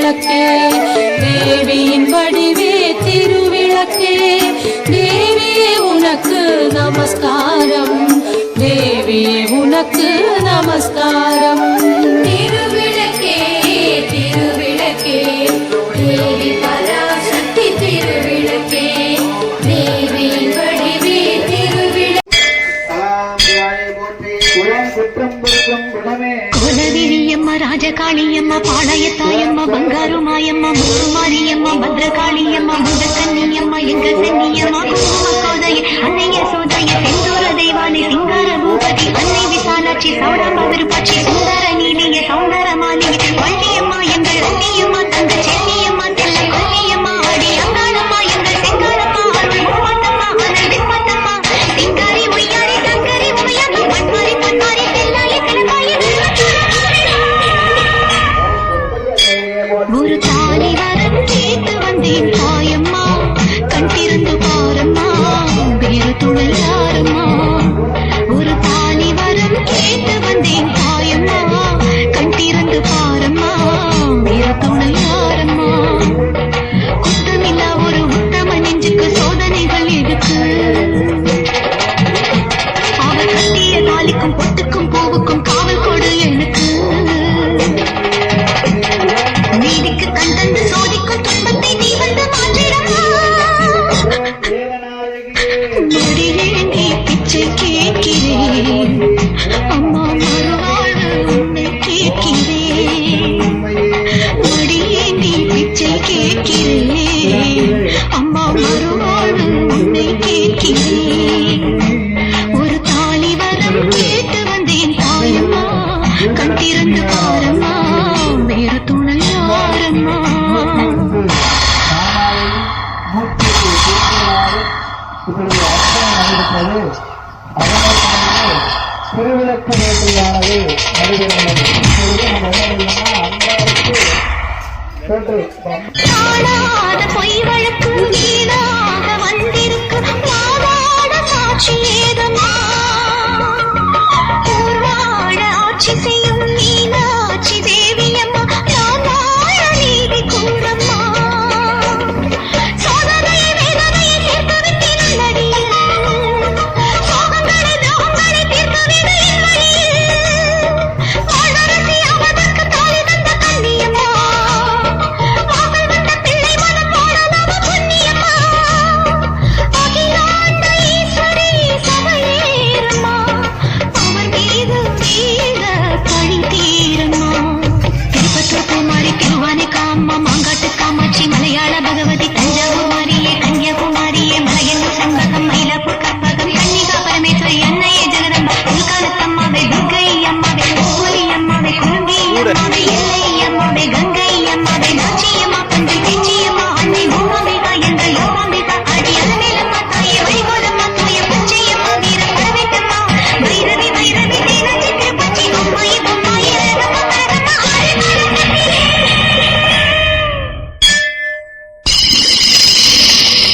திருவிளக்கே தேவியின் வடிவே திருவிளக்கே தேவியே உனக்கு நமஸ்காரம் தேவியே உனக்கு நமஸ்காரம் திருவிளக்கே திருவிளக்கே தேவி பராசக்தி திருவிளக்கே தேவியின் வடிவே குலதேவியம்மா ராஜகாளியம்மா பாளையத்தாயம்மா பங்காருமாயம்மா முத்துமாரியம்மா பத்ரகாளியம்மா முதக்கன்னியம்மா எங்க சென்னியம்மா கோதைய அன்னைய சோதைய செந்தூர தெய்வானை சிங்கார பூபதி அன்னை விசாலாட்சி சௌடாம்ப விருப்பாட்சி சுந்தர நீலிய சௌந்தர மாலிய வள்ளியம்மா எங்கள் அன்னியம்மா தங்க சென்னியம்மா செல்ல கொல்லியம்மா ஆடி அங்காளம்மா எங்கள் செங்காலம்மா அருள் முப்பாத்தம்மா அருள் விப்பாத்தம்மா சிங்காரி ஒய்யாரி சங்கரி உமையம்மா பன்மாரி பன்மாரி செல்லாயி கிளம்பாயி ஒரு தாலி வரம் கேட்டு வந்தேன் தாயம்மா கண் திறந்து பாரம்மா வேறு துணை யாரம்மா ஒரு தாலி வரம் கேட்டு வந்தேன் தாயம்மா கண் திறந்து பாரம்மா வேறு துணை யாரம்மா குத்தமில்லா ஒரு உத்தம நெஞ்சுக்கு சோதனைகள் எதுக்கு அவர் கட்டிய தாலிக்கும் பொட்டுக்கும் பூவுக்கும் காவல் கொடு எனக்கு நீதிக்கு கண் தந்து சோதிக்கும் துன்பத்தை நீ வந்து மாற்றிடமா மடியேந்தி பிச்சை கேட்கிறேன் அம்மா மறுவாழ்வு உன்னை கேட்கிறேன் மடியேந்தி பிச்சை கேட்கிறேன் அம்மா மறுவாழ்வு உன்னை கேட்கிறேன் ஒரு தாலி வரம் கேட்டு வந்தேன் தாயம்மா கண் திறந்து பாரம்மா வேறு துணை யாரம்மா திருவிளக்கு வேட்டையானது காணாத பொய் வழக்கு நீதான்